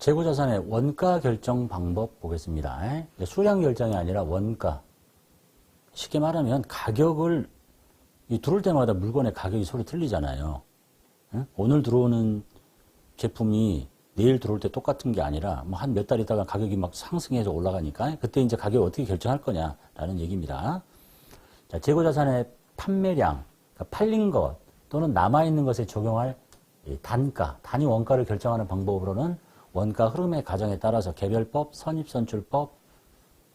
재고자산의 원가 결정 방법 보겠습니다. 수량 결정이 아니라 원가. 쉽게 말하면 가격을 들어올 때마다 물건의 가격이 서로 틀리잖아요. 오늘 들어오는 제품이 내일 들어올 때 똑같은 게 아니라 뭐 한 몇 달 있다가 가격이 막 상승해서 올라가니까 그때 이제 가격을 어떻게 결정할 거냐라는 얘기입니다. 자, 재고자산의 판매량, 그러니까 팔린 것 또는 남아있는 것에 적용할 단가, 단위 원가를 결정하는 방법으로는 원가 흐름의 가정에 따라서 개별법, 선입선출법,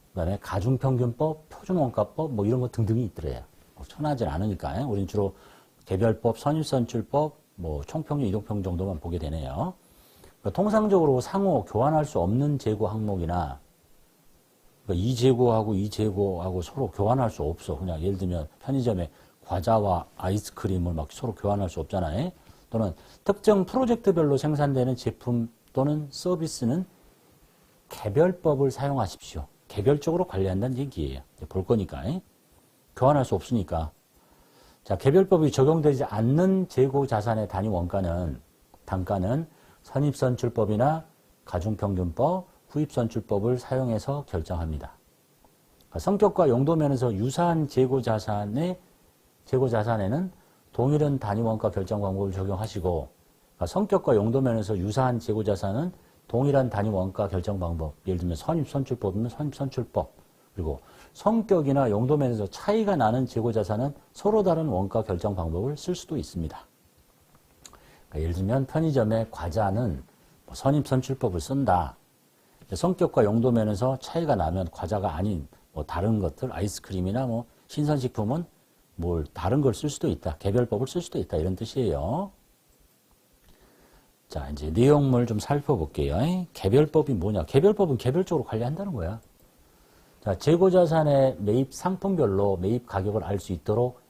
그다음에 가중평균법, 표준원가법 뭐 이런 거 등등이 있더래요. 흔하진 않으니까 우리는 주로 개별법, 선입선출법, 뭐 총평균, 이동평균 정도만 보게 되네요. 그러니까 통상적으로 상호 교환할 수 없는 재고 항목이나 그러니까 이 재고하고 이 재고하고 서로 교환할 수 없어. 그냥 예를 들면 편의점에 과자와 아이스크림을 막 서로 교환할 수 없잖아요. 또는 특정 프로젝트별로 생산되는 제품 또는 서비스는 개별법을 사용하십시오. 개별적으로 관리한다는 얘기예요. 볼 거니까. 교환할 수 없으니까. 자, 개별법이 적용되지 않는 재고 자산의 단위 원가는, 단가는 선입선출법이나 가중평균법, 후입선출법을 사용해서 결정합니다. 그러니까 성격과 용도 면에서 유사한 재고 자산에는 동일한 단위 원가 결정 방법을 적용하시고, 그러니까 성격과 용도 면에서 유사한 재고 자산은 동일한 단위 원가 결정 방법, 예를 들면 선입선출법이면 선입선출법, 그리고 성격이나 용도 면에서 차이가 나는 재고 자산은 서로 다른 원가 결정 방법을 쓸 수도 있습니다. 그러니까 예를 들면 편의점의 과자는 선입선출법을 쓴다. 성격과 용도 면에서 차이가 나면 과자가 아닌 뭐 다른 것들, 아이스크림이나 뭐 신선식품은 뭘 다른 걸 쓸 수도 있다. 개별법을 쓸 수도 있다. 이런 뜻이에요. 자, 이제 내용물 좀 살펴볼게요. 개별법이 뭐냐? 개별법은 개별적으로 관리한다는 거야. 자, 재고자산의 매입 상품별로 매입 가격을 알 수 있도록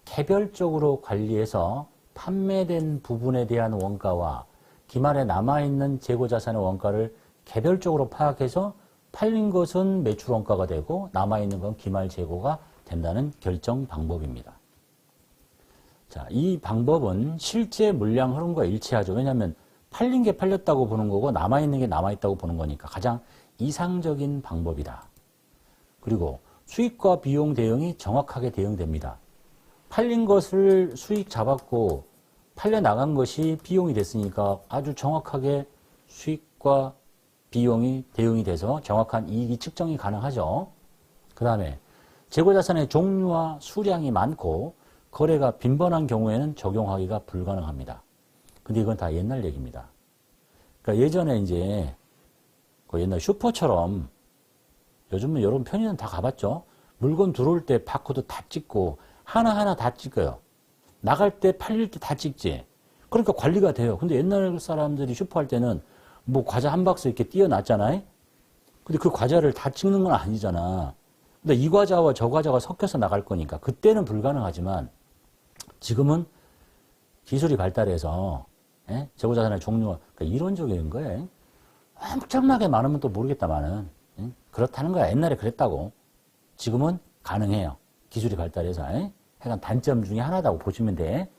개별적으로 관리해서 판매된 부분에 대한 원가와 기말에 남아있는 재고자산의 원가를 개별적으로 파악해서 팔린 것은 매출 원가가 되고 남아있는 건 기말 재고가 된다는 결정 방법입니다. 자, 이 방법은 실제 물량 흐름과 일치하죠. 왜냐하면 팔린 게 팔렸다고 보는 거고 남아있는 게 남아있다고 보는 거니까 가장 이상적인 방법이다. 그리고 수익과 비용 대응이 정확하게 대응됩니다. 팔린 것을 수익 잡았고 팔려 나간 것이 비용이 됐으니까 아주 정확하게 수익과 비용이 대응이 돼서 정확한 이익이 측정이 가능하죠. 그 다음에 재고자산의 종류와 수량이 많고 거래가 빈번한 경우에는 적용하기가 불가능합니다. 근데 이건 다 옛날 얘기입니다. 그러니까 예전에 이제 그 옛날 슈퍼처럼 요즘은 여러분 편의점 다 가봤죠? 물건 들어올 때 바코드 다 찍고 하나하나 다 찍어요. 나갈 때 팔릴 때 다 찍지. 그러니까 관리가 돼요. 근데 옛날 사람들이 슈퍼 할 때는 뭐 과자 한 박스 이렇게 띄어놨잖아요. 근데 그 과자를 다 찍는 건 아니잖아. 근데 이 과자와 저 과자가 섞여서 나갈 거니까 그때는 불가능하지만 지금은 기술이 발달해서 재고자산의 종류가 그러니까 이론적인 거예요. 엄청나게 많으면 또 모르겠다마는 그렇다는 거야. 옛날에 그랬다고. 지금은 가능해요. 기술이 발달해서. 약간 단점 중에 하나다고 보시면 돼.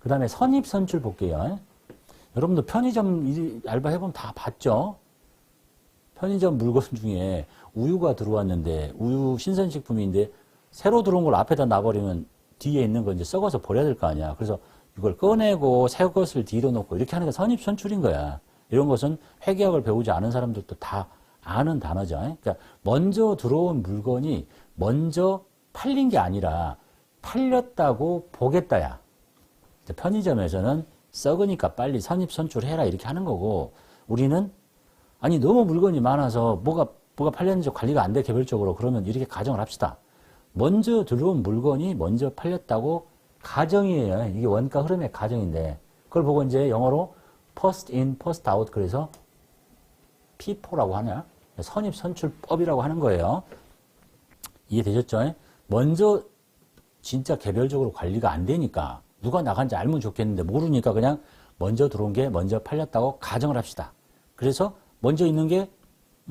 그 다음에 선입선출 볼게요. 여러분도 편의점 알바 해보면 다 봤죠? 편의점 물건 중에 우유가 들어왔는데 우유 신선식품인데 새로 들어온 걸 앞에다 놔버리면 뒤에 있는 거 이제 썩어서 버려야 될 거 아니야. 그래서 이걸 꺼내고 새 것을 뒤로 놓고 이렇게 하는 게 선입선출인 거야. 이런 것은 회계학을 배우지 않은 사람들도 다 아는 단어죠. 그러니까 먼저 들어온 물건이 먼저 팔린 게 아니라 팔렸다고 보겠다야. 편의점에서는 썩으니까 빨리 선입선출해라 이렇게 하는 거고 우리는 아니 너무 물건이 많아서 뭐가 팔렸는지 관리가 안 돼 개별적으로 그러면 이렇게 가정을 합시다. 먼저 들어온 물건이 먼저 팔렸다고 가정이에요. 이게 원가 흐름의 가정인데 그걸 보고 이제 영어로 first in, first out 그래서 P4라고 하냐? 선입선출법이라고 하는 거예요. 이해되셨죠? 먼저 진짜 개별적으로 관리가 안 되니까 누가 나간지 알면 좋겠는데 모르니까 그냥 먼저 들어온 게 먼저 팔렸다고 가정을 합시다. 그래서 먼저 있는 게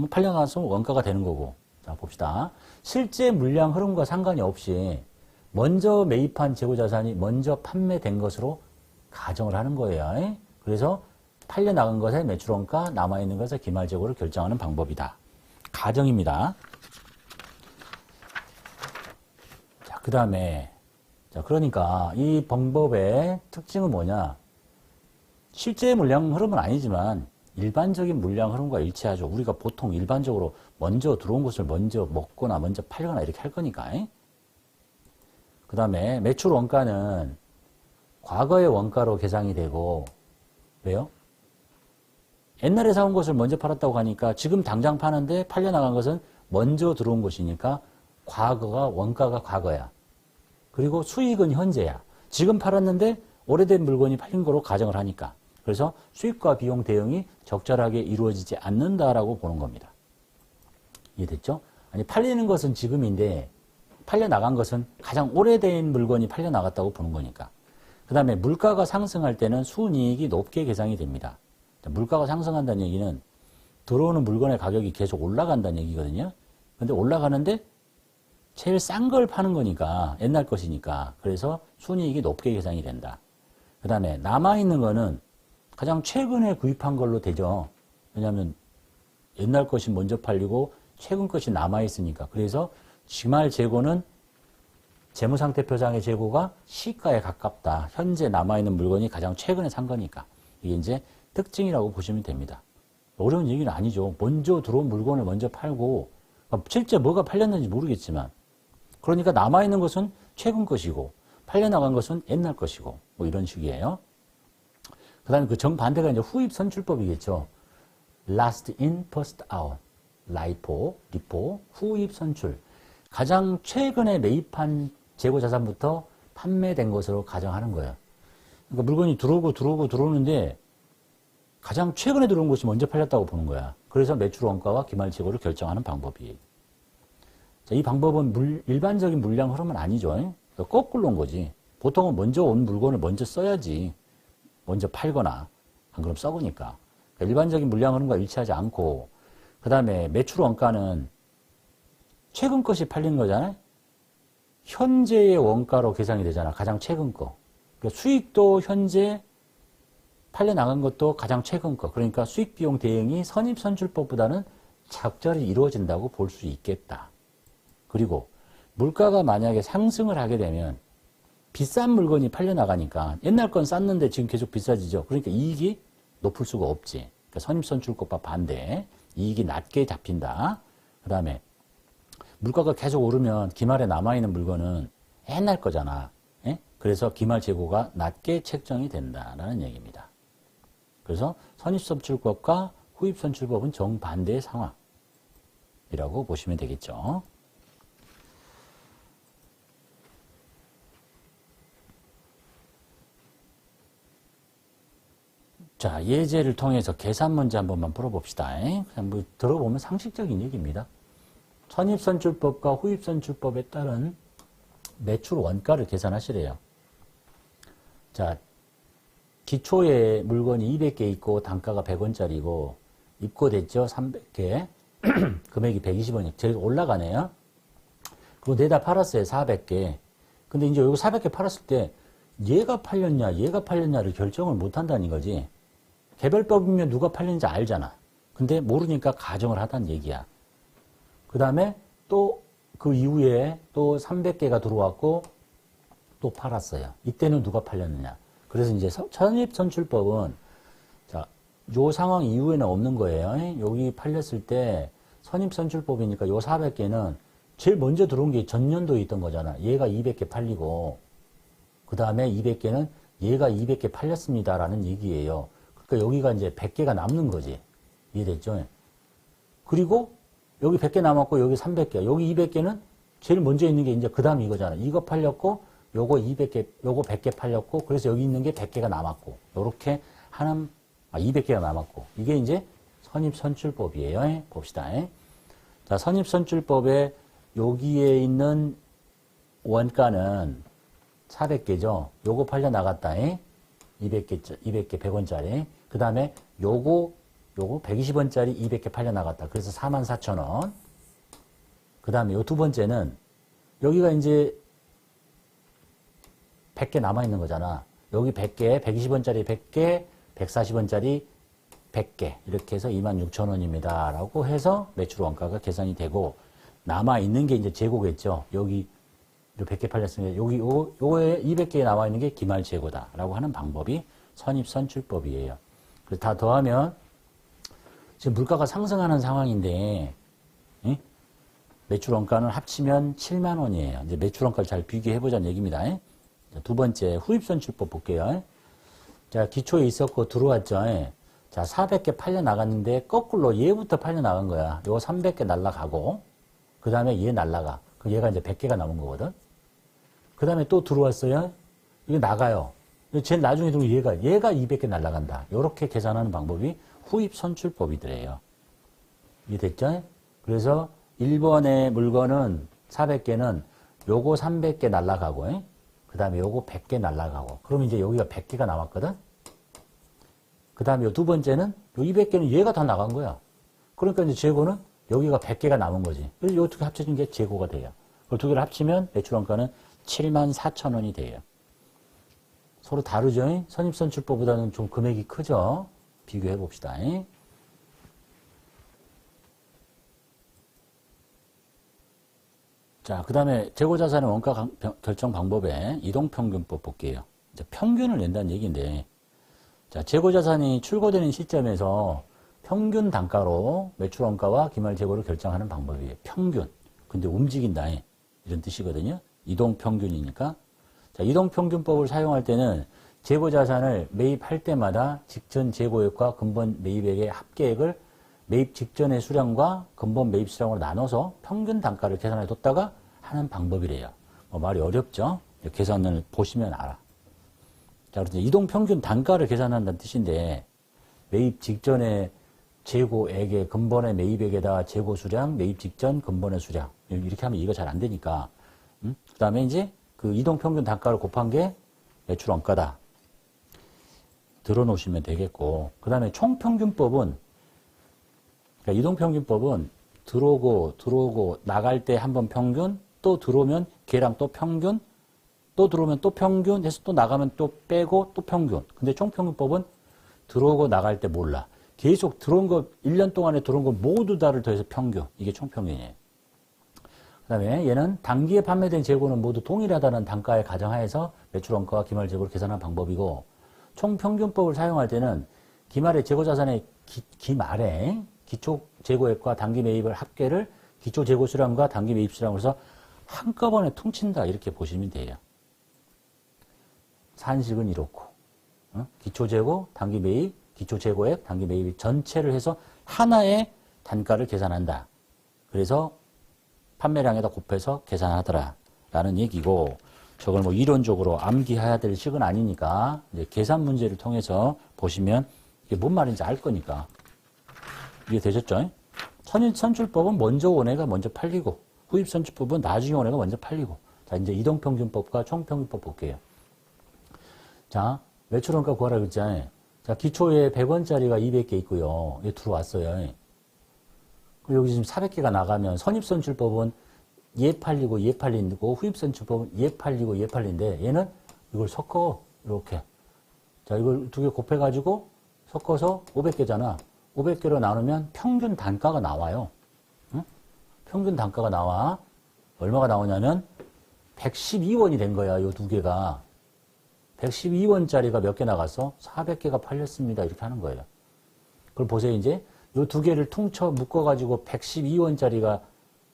팔려나서 원가가 되는 거고. 자, 봅시다. 실제 물량 흐름과 상관이 없이 먼저 매입한 재고자산이 먼저 판매된 것으로 가정을 하는 거예요. 그래서 팔려나간 것의 매출원가, 남아있는 것의 기말재고를 결정하는 방법이다. 가정입니다. 자, 그 다음에, 자, 그러니까 이 방법의 특징은 뭐냐? 실제 물량 흐름은 아니지만 일반적인 물량 흐름과 일치하죠. 우리가 보통 일반적으로 먼저 들어온 것을 먼저 먹거나 먼저 팔거나 이렇게 할 거니까. 그 다음에 매출 원가는 과거의 원가로 계산이 되고, 왜요? 옛날에 사온 것을 먼저 팔았다고 하니까 지금 당장 파는데 팔려나간 것은 먼저 들어온 것이니까 원가가 과거야. 그리고 수익은 현재야. 지금 팔았는데 오래된 물건이 팔린 거로 가정을 하니까. 그래서 수익과 비용 대응이 적절하게 이루어지지 않는다라고 보는 겁니다. 이해됐죠? 아니, 팔리는 것은 지금인데 팔려나간 것은 가장 오래된 물건이 팔려나갔다고 보는 거니까. 그 다음에 물가가 상승할 때는 순이익이 높게 계산이 됩니다. 물가가 상승한다는 얘기는 들어오는 물건의 가격이 계속 올라간다는 얘기거든요. 근데 올라가는데 제일 싼 걸 파는 거니까, 옛날 것이니까. 그래서 순이익이 높게 계산이 된다. 그 다음에 남아있는 거는 가장 최근에 구입한 걸로 되죠. 왜냐하면 옛날 것이 먼저 팔리고 최근 것이 남아있으니까. 그래서 지말 재고는 재무상태표상의 재고가 시가에 가깝다. 현재 남아있는 물건이 가장 최근에 산 거니까. 이게 이제 특징이라고 보시면 됩니다. 어려운 얘기는 아니죠. 먼저 들어온 물건을 먼저 팔고, 실제 뭐가 팔렸는지 모르겠지만, 그러니까 남아있는 것은 최근 것이고, 팔려나간 것은 옛날 것이고, 뭐 이런 식이에요. 그 다음에 그 정반대가 이제 후입 선출법이겠죠. last in, first out. 라이포, 리포, 후입 선출. 가장 최근에 매입한 재고자산부터 판매된 것으로 가정하는 거예요. 그러니까 물건이 들어오는데 가장 최근에 들어온 것이 먼저 팔렸다고 보는 거야. 그래서 매출 원가와 기말 재고를 결정하는 방법이에요. 자, 이 방법은 일반적인 물량 흐름은 아니죠. 그러니까 거꾸로인 거지. 보통은 먼저 온 물건을 먼저 써야지. 먼저 팔거나, 안 그럼 썩으니까. 그러니까 일반적인 물량 흐름과 일치하지 않고, 그 다음에 매출 원가는 최근 것이 팔린 거잖아요. 현재의 원가로 계산이 되잖아. 가장 최근 거. 그러니까 수익도 현재 팔려나간 것도 가장 최근 거. 그러니까 수익 비용 대응이 선입선출법보다는 적절히 이루어진다고 볼 수 있겠다. 그리고 물가가 만약에 상승을 하게 되면 비싼 물건이 팔려나가니까 옛날 건 쌌는데 지금 계속 비싸지죠. 그러니까 이익이 높을 수가 없지. 그러니까 선입선출법과 반대. 이익이 낮게 잡힌다. 그 다음에 물가가 계속 오르면 기말에 남아있는 물건은 옛날 거잖아. 예? 그래서 기말 재고가 낮게 책정이 된다라는 얘기입니다. 그래서 선입선출법과 후입선출법은 정반대의 상황이라고 보시면 되겠죠. 자, 예제를 통해서 계산 문제 한 번만 풀어봅시다. 그냥 뭐 들어보면 상식적인 얘기입니다. 선입선출법과 후입선출법에 따른 매출 원가를 계산하시래요. 자, 기초에 물건이 200개 있고 단가가 100원짜리고 입고됐죠? 300개. 금액이 120원이 제일 올라가네요. 그리고 내다 팔았어요. 400개. 근데 이제 이거 400개 팔았을 때 얘가 팔렸냐를 결정을 못 한다는 거지. 개별법이면 누가 팔렸는지 알잖아. 근데 모르니까 가정을 하다는 얘기야. 그 다음에 또 그 이후에 또 300개가 들어왔고 또 팔았어요. 이때는 누가 팔렸느냐. 그래서 이제 선입선출법은 자, 요 상황 이후에는 없는 거예요. 여기 팔렸을 때 선입선출법이니까 요 400개는 제일 먼저 들어온 게 전년도에 있던 거잖아. 얘가 200개 팔리고 그 다음에 200개는 얘가 200개 팔렸습니다라는 얘기예요. 그러니까 여기가 이제 100개가 남는 거지. 이해됐죠? 그리고 여기 100개 남았고 여기 300개, 여기 200개는 제일 먼저 있는 게 이제 그 다음 이거잖아. 이거 팔렸고 요거 200개, 요거 100개 팔렸고 그래서 여기 있는 게 100개가 남았고 요렇게 하는 200개가 남았고 이게 이제 선입선출법이에요. 봅시다. 자, 선입선출법에 여기에 있는 원가는 400개죠. 요거 팔려 나갔다. 200개 100원짜리. 그 다음에 요거 120원짜리 200개 팔려 나갔다. 그래서 44,000원. 그 다음에 요 두 번째는 여기가 이제 100개 남아 있는 거잖아. 여기 100개, 120원짜리 100개, 140원짜리 100개 이렇게 해서 26,000원입니다. 라고 해서 매출 원가가 계산이 되고 남아있는 게 이제 재고겠죠. 여기 100개 팔렸으니까 여기 요거에 200개 남아있는 게 기말 재고다. 라고 하는 방법이 선입선출법이에요. 그래서 다 더하면 지금 물가가 상승하는 상황인데 매출 원가는 합치면 7만 원이에요. 이제 매출 원가를 잘 비교해보자는 얘기입니다. 두 번째 후입선출법 볼게요. 자, 기초에 있었고 들어왔죠. 자, 400개 팔려 나갔는데 거꾸로 얘부터 팔려 나간 거야. 요거 300개 날라가고 그 다음에 얘 날라가. 그럼 얘가 이제 100개가 남은 거거든. 그 다음에 또 들어왔어요. 이거 나가요. 제일 나중에 들어오고 얘가 200개 날라간다. 요렇게 계산하는 방법이 후입선출법이더래요. 이해됐죠? 그래서 1번의 물건은 400개는 요거 300개 날라가고 그 다음에 요거 100개 날라가고 그럼 이제 여기가 100개가 남았거든. 그 다음에 요 두 번째는 요 200개는 얘가 다 나간 거야. 그러니까 이제 재고는 여기가 100개가 남은 거지. 그래서 요 두 개 합쳐진 게 재고가 돼요. 그 두 개를 합치면 매출원가는 74,000원이 돼요. 서로 다르죠? 선입선출법보다는 좀 금액이 크죠? 비교해 봅시다. 자, 그 다음에 재고자산의 원가 결정 방법에 이동평균법 볼게요. 이제 평균을 낸다는 얘기인데, 자, 재고자산이 출고되는 시점에서 평균 단가로 매출원가와 기말재고를 결정하는 방법이에요. 평균. 근데 움직인다. 이런 뜻이거든요. 이동평균이니까. 자, 이동평균법을 사용할 때는 재고자산을 매입할 때마다 직전 재고액과 근본 매입액의 합계액을 매입 직전의 수량과 근본 매입 수량으로 나눠서 평균 단가를 계산해 뒀다가 하는 방법이래요. 말이 어렵죠? 계산을 보시면 알아. 자, 그래서 이동평균 단가를 계산한다는 뜻인데 매입 직전에 재고액의 근본의 매입액에다가 재고 수량, 매입 직전 근본의 수량 이렇게 하면 이거 잘 안 되니까 그 다음에 이제 그 이동평균 단가를 곱한 게 매출 원가다. 들어놓으시면 되겠고 그 다음에 총평균법은 그러니까 이동평균법은 들어오고 나갈 때 한 번 평균 또 들어오면 걔랑 또 평균 또 들어오면 또 평균 해서 또 나가면 또 빼고 또 평균. 근데 총평균법은 들어오고 나갈 때 몰라. 계속 들어온 거 1년 동안에 들어온 거 모두 다를 더해서 평균. 이게 총평균이에요. 그 다음에 얘는 단기에 판매된 재고는 모두 동일하다는 단가에 가정하에서 매출원가와 기말재고를 계산하는 방법이고 총평균법을 사용할 때는 기말의 재고자산의 기말에 기초재고액과 단기매입을 합계를 기초재고수량과 단기매입수량으로 해서 한꺼번에 퉁친다 이렇게 보시면 돼요. 산식은 이렇고 기초재고, 단기매입, 기초재고액, 단기매입 전체를 해서 하나의 단가를 계산한다. 그래서 판매량에다 곱해서 계산하더라 라는 얘기고 저걸 뭐 이론적으로 암기해야 될 식은 아니니까 이제 계산 문제를 통해서 보시면 이게 뭔 말인지 알 거니까 이해되셨죠? 선출법은 먼저 온 애가 먼저 팔리고 후입선출법은 나중에 온 애가 먼저 팔리고 자 이제 이동평균법과 총평균법 볼게요. 자 매출원가 구하라 그랬잖아요. 자 기초에 100원짜리가 200개 있고요. 이게 들어왔어요. 여기 지금 400개가 나가면 선입선출법은 얘 팔리고 얘 팔리고 후입선출법은 얘 팔리고 얘 팔린데 얘는 이걸 섞어 이렇게 자 이걸 두 개 곱해가지고 섞어서 500개잖아. 500개로 나누면 평균 단가가 나와요. 응? 평균 단가가 나와. 얼마가 나오냐면 112원이 된 거야. 이 두 개가. 112원짜리가 몇 개 나갔어? 400개가 팔렸습니다. 이렇게 하는 거예요. 그걸 보세요. 이제 이 두 개를 퉁쳐 묶어가지고 112원짜리가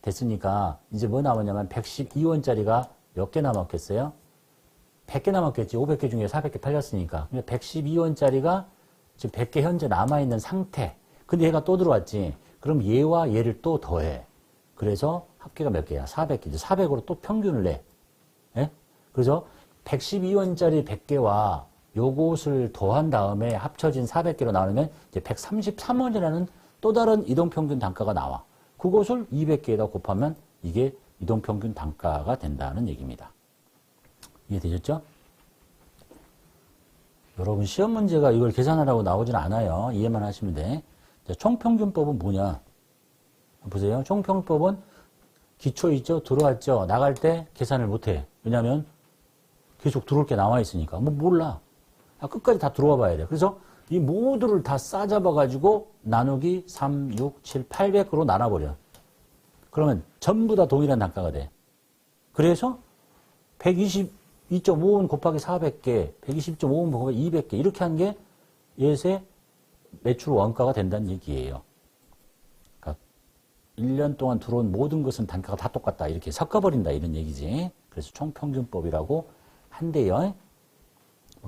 됐으니까 이제 뭐 남았냐면 112원짜리가 몇 개 남았겠어요? 100개 남았겠지. 500개 중에 400개 팔렸으니까. 112원짜리가 지금 100개 현재 남아있는 상태. 근데 얘가 또 들어왔지. 그럼 얘와 얘를 또 더해. 그래서 합계가 몇 개야? 400개. 이제 400으로 또 평균을 내. 예? 그래서 112원짜리 100개와 요것을 더한 다음에 합쳐진 400개로 나누면 이제 133원이라는 또 다른 이동평균 단가가 나와. 그것을 200개에다 곱하면 이게 이동평균 단가가 된다는 얘기입니다. 이해되셨죠? 여러분 시험 문제가 이걸 계산하라고 나오진 않아요. 이해만 하시면 돼. 자, 총평균법은 뭐냐? 보세요. 총평균법은 기초 있죠? 들어왔죠? 나갈 때 계산을 못해. 왜냐하면 계속 들어올 게 나와 있으니까. 뭐 몰라. 끝까지 다 들어와 봐야 돼. 그래서 이 모두를 다 싸잡아가지고 나누기 3, 6, 7, 800으로 나눠버려. 그러면 전부 다 동일한 단가가 돼. 그래서 122.5원 곱하기 400개, 120.5원 곱하기 200개 이렇게 한 게 얘의 매출 원가가 된다는 얘기예요. 그러니까 1년 동안 들어온 모든 것은 단가가 다 똑같다. 이렇게 섞어버린다 이런 얘기지. 그래서 총평균법이라고 한대요.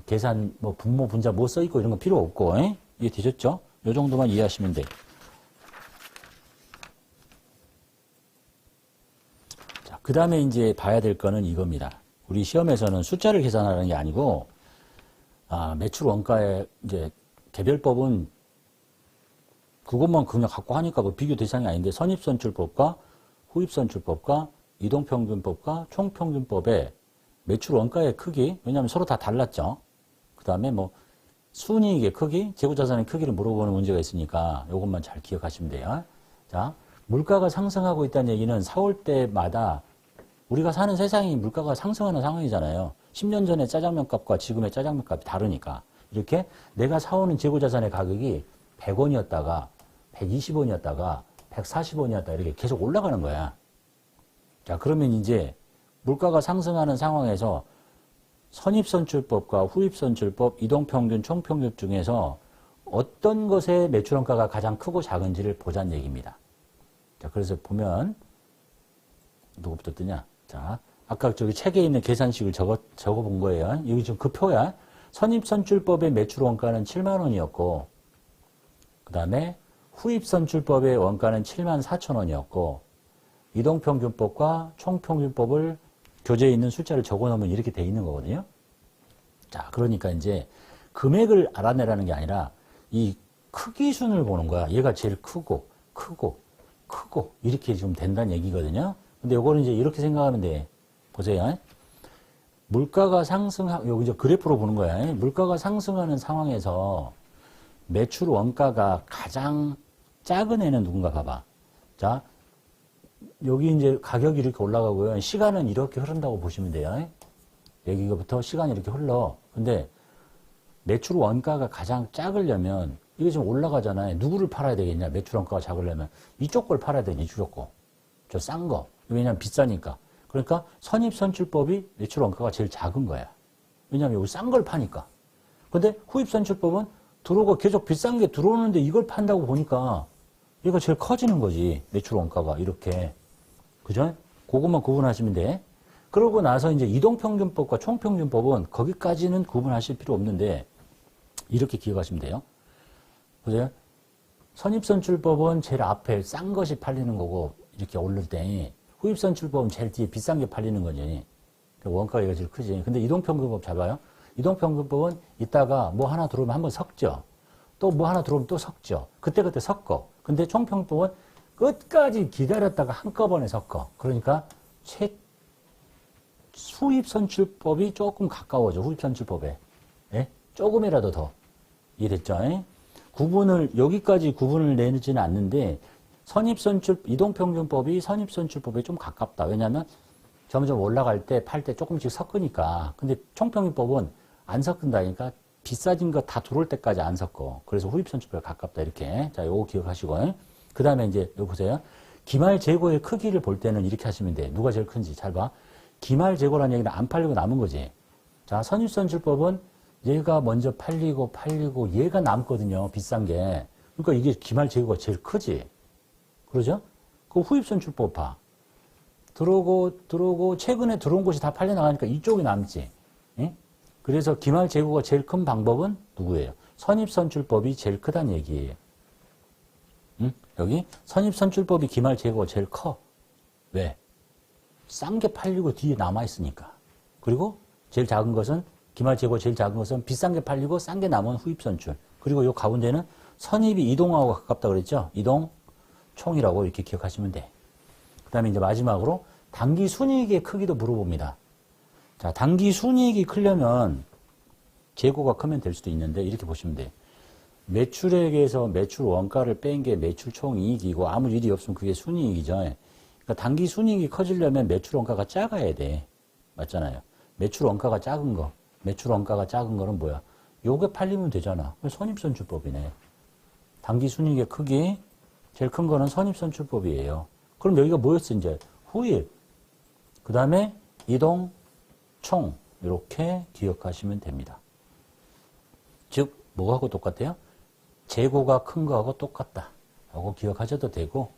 계산, 분모, 분자 뭐 써있고 이런 거 필요 없고, 이해되셨죠? 요 정도만 이해하시면 돼. 자, 그 다음에 이제 봐야 될 거는 이겁니다. 우리 시험에서는 숫자를 계산하는 게 아니고, 매출 원가의 이제 개별법은 그것만 그냥 갖고 하니까 그 비교 대상이 아닌데, 선입선출법과 후입선출법과 이동평균법과 총평균법의 매출 원가의 크기, 왜냐하면 서로 다 달랐죠. 그 다음에 순이익의 크기, 재고자산의 크기를 물어보는 문제가 있으니까 이것만 잘 기억하시면 돼요. 자, 물가가 상승하고 있다는 얘기는 사올 때마다 우리가 사는 세상이 물가가 상승하는 상황이잖아요. 10년 전에 짜장면 값과 지금의 짜장면 값이 다르니까. 이렇게 내가 사오는 재고자산의 가격이 100원이었다가 120원이었다가 140원이었다 이렇게 계속 올라가는 거야. 자, 그러면 이제 물가가 상승하는 상황에서 선입선출법과 후입선출법, 이동평균, 총평균 중에서 어떤 것의 매출원가가 가장 크고 작은지를 보자는 얘기입니다. 자, 그래서 보면 누구부터 뜨냐? 자, 아까 저기 책에 있는 계산식을 적어본 거예요. 여기 지금 그 표야. 선입선출법의 매출원가는 7만 원이었고, 그 다음에 후입선출법의 원가는 7만 4천 원이었고, 이동평균법과 총평균법을 교재에 있는 숫자를 적어놓으면 이렇게 돼 있는 거거든요. 자, 그러니까 이제 금액을 알아내라는 게 아니라 이 크기 순을 보는 거야. 얘가 제일 크고 이렇게 좀 된다는 얘기거든요. 근데 요거는 이제 이렇게 생각하면 돼. 보세요. 물가가 여기 이제 그래프로 보는 거야. 물가가 상승하는 상황에서 매출 원가가 가장 작은 애는 누군가 봐봐. 자, 여기 이제 가격이 이렇게 올라가고요. 시간은 이렇게 흐른다고 보시면 돼요. 여기부터 시간이 이렇게 흘러. 근데 매출 원가가 가장 작으려면 이게 지금 올라가잖아요. 누구를 팔아야 되겠냐? 매출 원가가 작으려면 이쪽 걸 팔아야 되니 이쪽 거. 저 싼 거. 왜냐면 비싸니까. 그러니까 선입선출법이 매출 원가가 제일 작은 거야. 왜냐면 여기 싼 걸 파니까. 근데 후입선출법은 들어오고 계속 비싼 게 들어오는데 이걸 판다고 보니까 얘가 제일 커지는 거지. 매출 원가가 이렇게. 그죠? 그것만 구분하시면 돼. 그러고 나서 이제 이동평균법과 총평균법은 거기까지는 구분하실 필요 없는데 이렇게 기억하시면 돼요. 보세요. 선입선출법은 제일 앞에 싼 것이 팔리는 거고 이렇게 오를 때 후입선출법은 제일 뒤에 비싼 게 팔리는 거지. 원가가 제일 크지. 근데 이동평균법 잘 봐요. 이동평균법은 이따가 뭐 하나 들어오면 한번 섞죠. 또 뭐 하나 들어오면 또 섞죠. 그때그때 섞어. 근데 총평균법은 끝까지 기다렸다가 한꺼번에 섞어. 그러니까 수입선출법이 조금 가까워져. 후입선출법에. 예? 조금이라도 더. 이해됐죠? 여기까지 구분을 내지는 않는데 이동평균법이 선입선출법에 좀 가깝다. 왜냐하면 점점 올라갈 때, 팔 때 조금씩 섞으니까. 근데 총평균법은 안 섞은다니까 비싸진 거 다 들어올 때까지 안 섞어. 그래서 후입선출법에 가깝다. 이렇게. 자, 요거 기억하시고. 그 다음에 이제, 여기 보세요. 기말 재고의 크기를 볼 때는 이렇게 하시면 돼. 누가 제일 큰지 잘 봐. 기말 재고라는 얘기는 안 팔리고 남은 거지. 자, 선입선출법은 얘가 먼저 팔리고 얘가 남거든요. 비싼 게. 그러니까 이게 기말 재고가 제일 크지. 그러죠? 그 후입선출법 봐. 들어오고 최근에 들어온 곳이 다 팔려나가니까 이쪽이 남지. 예? 그래서 기말 재고가 제일 큰 방법은 누구예요? 선입선출법이 제일 크다는 얘기예요. 응? 여기 선입선출법이 기말 재고가 제일 커. 왜? 싼 게 팔리고 뒤에 남아있으니까. 그리고 제일 작은 것은 기말 재고 제일 작은 것은 비싼 게 팔리고 싼 게 남은 후입선출. 그리고 요 가운데는 선입이 이동하고 가깝다 그랬죠? 이동, 총이라고 이렇게 기억하시면 돼. 그 다음에 이제 마지막으로 단기 순이익의 크기도 물어봅니다. 자, 단기 순이익이 크려면 재고가 크면 될 수도 있는데 이렇게 보시면 돼. 매출액에서 매출 원가를 뺀 게 매출 총이익이고 아무 일이 없으면 그게 순이익이죠. 그러니까 단기 순이익이 커지려면 매출 원가가 작아야 돼. 맞잖아요. 매출 원가가 작은 거는 뭐야? 요게 팔리면 되잖아. 선입선출법이네. 당기순이익의 크기, 제일 큰 거는 선입선출법이에요. 그럼 여기가 뭐였어, 이제? 후입. 그 다음에 이동, 총. 이렇게 기억하시면 됩니다. 즉, 뭐하고 똑같아요? 재고가 큰 거하고 똑같다. 라고 기억하셔도 되고,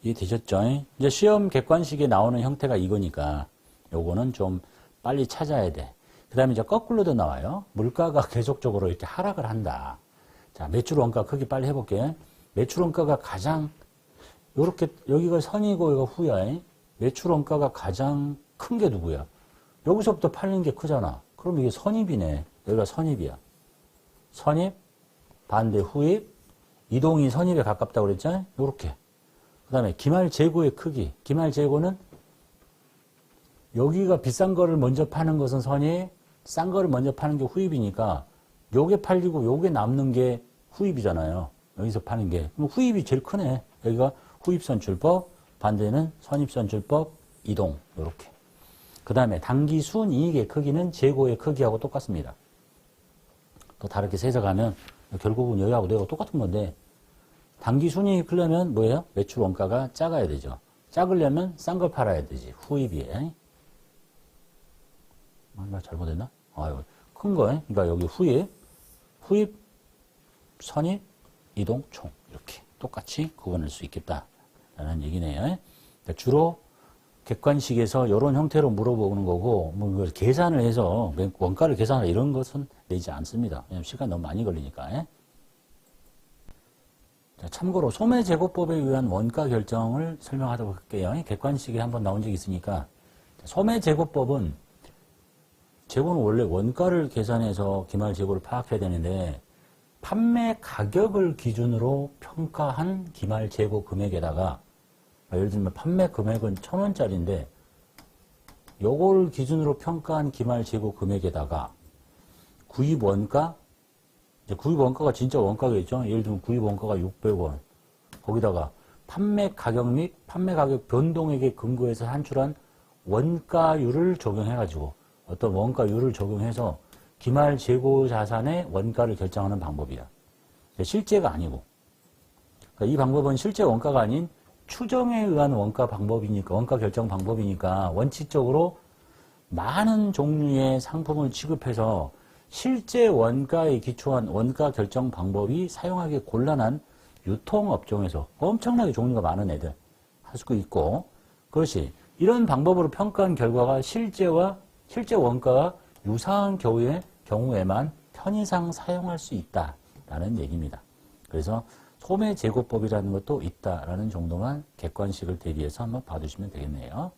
이해되셨죠? 이제 시험 객관식에 나오는 형태가 이거니까, 요거는 좀 빨리 찾아야 돼. 그 다음에 이제 거꾸로도 나와요. 물가가 계속적으로 이렇게 하락을 한다. 자, 매출 원가 크기 빨리 해볼게. 매출 원가가 가장, 요렇게, 여기가 선이고, 여기가 후야. 매출 원가가 가장 큰 게 누구야? 여기서부터 팔리는 게 크잖아. 그럼 이게 선입이네. 여기가 선입이야. 선입, 반대 후입, 이동이 선입에 가깝다고 그랬잖아요. 요렇게. 그 다음에 기말 재고의 크기. 기말 재고는 여기가 비싼 거를 먼저 파는 것은 선입, 싼 거를 먼저 파는 게 후입이니까 요게 팔리고 요게 남는 게 후입이잖아요. 여기서 파는 게. 그럼 후입이 제일 크네. 여기가 후입선출법, 반대는 선입선출법, 이동. 요렇게. 그 다음에 당기순이익의 크기는 재고의 크기하고 똑같습니다. 또 다르게 세서가면 결국은 여기하고 내가 똑같은 건데 당기순이익이 크려면 뭐예요? 매출 원가가 작아야 되죠. 작으려면 싼 걸 팔아야 되지. 후입이에. 나 잘못했나? 아유, 큰 거에. 그러니까 여기 후입, 선입, 이동, 총. 이렇게 똑같이 구분할 수 있겠다라는 얘기네요. 그러니까 주로 객관식에서 이런 형태로 물어보는 거고, 뭐 계산을 해서 원가를 계산하라 이런 것은 내지 않습니다. 왜냐면 시간 너무 많이 걸리니까. 자, 참고로 소매제고법에 의한 원가 결정을 설명하도록 할게요. 객관식에 한번 나온 적이 있으니까. 소매제고법은 재고는 원래 원가를 계산해서 기말 재고를 파악해야 되는데 판매 가격을 기준으로 평가한 기말 재고 금액에다가 예를 들면 판매 금액은 1,000원짜리인데 요걸 기준으로 평가한 기말 재고 금액에다가 구입 원가, 이제 구입 원가가 진짜 원가겠죠. 예를 들면 구입 원가가 600원. 거기다가 판매 가격 및 판매 가격 변동액에 근거해서 산출한 원가율을 적용해가지고 어떤 원가율을 적용해서 기말 재고 자산의 원가를 결정하는 방법이야. 실제가 아니고. 그러니까 이 방법은 실제 원가가 아닌 추정에 의한 원가 방법이니까, 원가 결정 방법이니까 원칙적으로 많은 종류의 상품을 취급해서 실제 원가에 기초한 원가 결정 방법이 사용하기 곤란한 유통업종에서 엄청나게 종류가 많은 애들 할 수 있고, 그것이 이런 방법으로 평가한 결과가 실제 원가와 유사한 경우에만 편의상 사용할 수 있다라는 얘기입니다. 그래서 소매제고법이라는 것도 있다라는 정도만 객관식을 대비해서 한번 봐두시면 되겠네요.